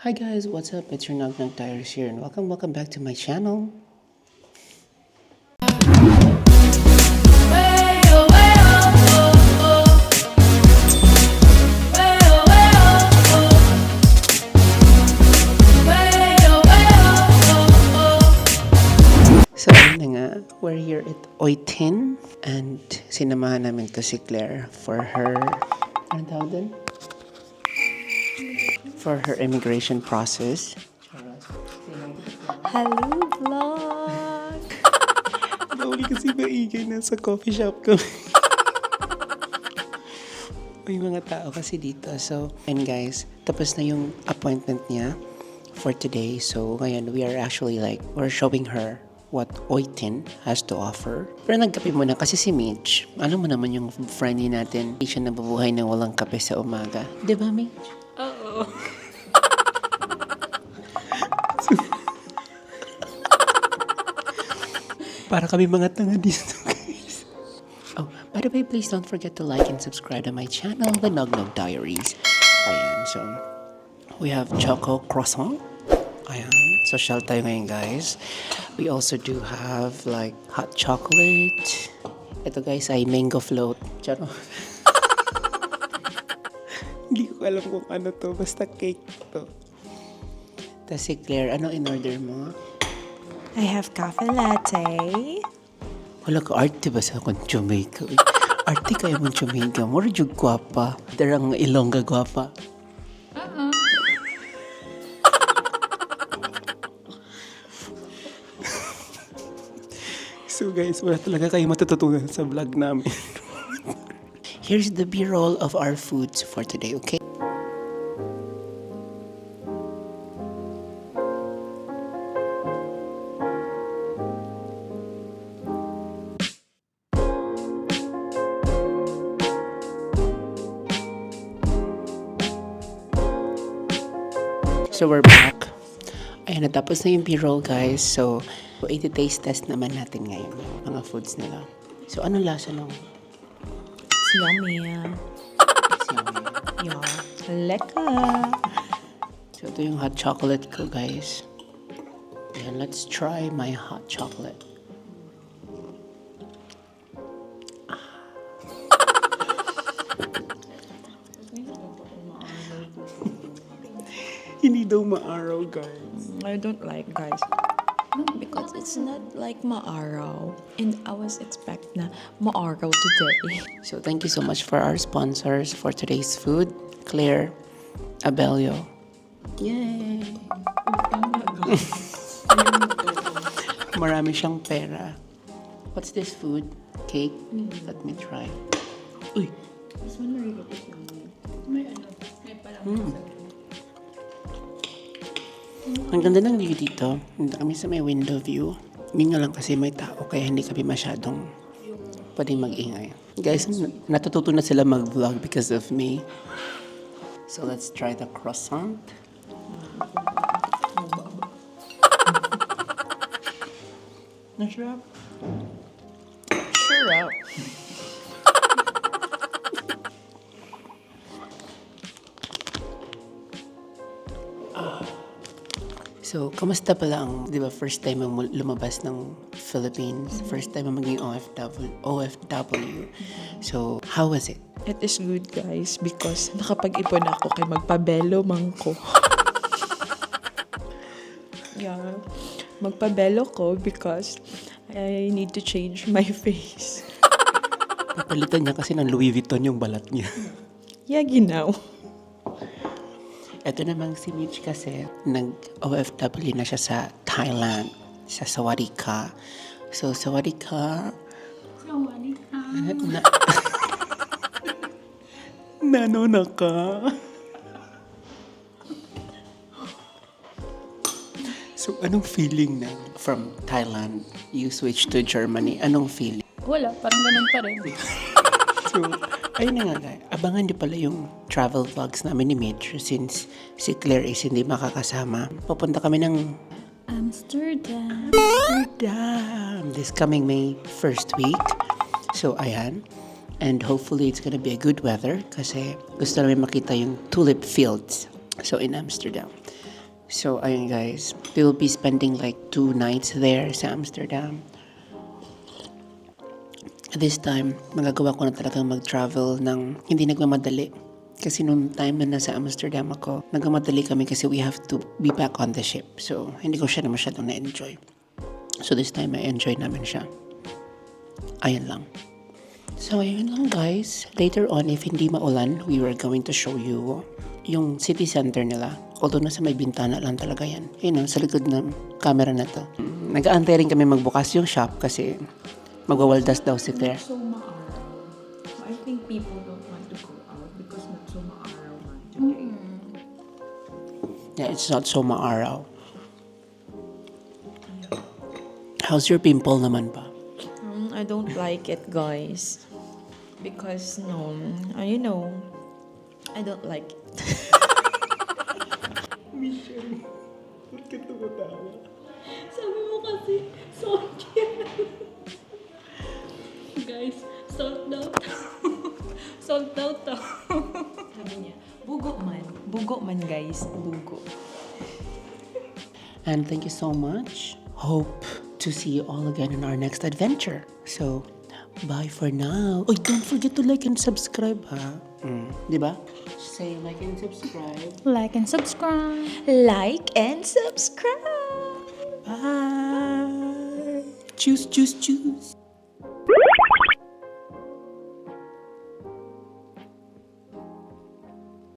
Hi guys, what's up? It's your Nog Nog Diaries here and welcome back to my channel. So ayun na nga, we're here at Oitin and sinamahan namin to si Claire for her, anong tawag dun? For her immigration process. Hello, vlog! Bawal kasi maingay na sa coffee shop kami. May mga tao kasi dito. So, and guys, tapos na yung appointment niya for today. So, ngayon, we're showing her what Oitin has to offer. Pero nagkape muna kasi si Mitch. Alam mo naman yung friendly natin. Hindi siya nabubuhay na walang kape sa umaga. Di ba, Mitch? Oo. Para kami mga tanga dito, guys. Oh, by the way, please don't forget to like and subscribe to my channel, The Nog Nog Diaries. Ayan, so, we have choco croissant. Ayan, social tayo ngayon, guys. We also do have, like, hot chocolate. Ito, guys, ay mango float. Charo. Hindi ko alam kung ano to, basta cake to. Tapos si Claire, ano in-order mo? I have cafe latte. Wala ka arte ba sa akong Jamaica? Arte kayo mong Jamaica. Mura jug gwapa. Darang Ilongga gwapa. So guys, wala talaga kayo matututunan sa vlog namin. Here's the b-roll of our foods for today, okay? So we're back. Ayan, natapos na yung b-roll, guys. So, i-taste test naman natin ngayon yung mga foods nila. So, anong lasa nung? It's yummy. Yeah. Lekker. So, ito yung hot chocolate ko, guys. Ayan, let's try my hot chocolate. Hindi daw maaraw, guys. I don't like, guys. Because it's not like maaraw. And I was expect na maaraw today. So, thank you so much for our sponsors for today's food. Claire Abelio. Yay! Marami siyang pera. What's this food? Cake? Let me try. Uy! Ang ganda ng view dito. Nandito kami sa may window view. Yun nga lang kasi may tao kaya hindi kami masyadong pwedeng mag-ingay. Guys, natututo na sila mag-vlog because of me. So let's try the croissant. Nasarap. Sarap. So, kamusta pala ang, di ba, first time mo lumabas ng Philippines? First time mo maging OFW. So, how was it? It is good, guys, because nakapag-ipon ako kay magpabelo man ko. Yeah. Magpabelo ko because I need to change my face. Papalitan niya kasi ng Louis Vuitton yung balat niya. Yeah, ginaw. Ito namang si Mitch kasi nag-OFW na siya sa Thailand, sa Sawadika. So, Sawadika... Nano na ka? So, anong feeling na from Thailand, you switch to Germany? Anong feeling? Wala, parang ganun pa rin. So, ayun na nga guys. Abangan niyo pala yung travel vlogs namin ni Mitch since si Claire is hindi makakasama. Pupunta kami ng Amsterdam. this coming May 1st week. So, ayan. And hopefully, it's gonna be a good weather kasi gusto namin makita yung tulip fields. So, in Amsterdam. So, ayun guys, we'll be spending like 2 nights there sa Amsterdam. This time, magagawa ko na talagang mag-travel ng hindi nagmamadali. Kasi nung time na nasa Amsterdam ako, nagmamadali kami kasi we have to be back on the ship. So, hindi ko siya na masyadong na-enjoy. So, this time, I-enjoy namin siya. Ayun lang. So, ayun lang guys. Later on, if hindi maulan, we were going to show you yung city center nila. Although nasa may bintana lang talaga yan. Ayun sa likod ng camera na to. Nag-aantay rin kami magbukas yung shop kasi magwawaldas daw si Claire. So maaraw. I think people don't want to go out because not so maaraw man today. Yeah, it's not so maaraw. How's your pimple naman ba? I don't like it, guys. Because you know, I don't like it. Sabi mo kasi, salt yan. Guys, salt daw to. Salt daw to. Sabi niya, bugo man. Bugo man, guys. Bugo. And thank you so much. Hope to see you all again in our next adventure. So, bye for now. Oh, don't forget to like and subscribe, ha? Diba? Say like and subscribe. Like and subscribe. Like and subscribe. Bye. Choose, choose, choose.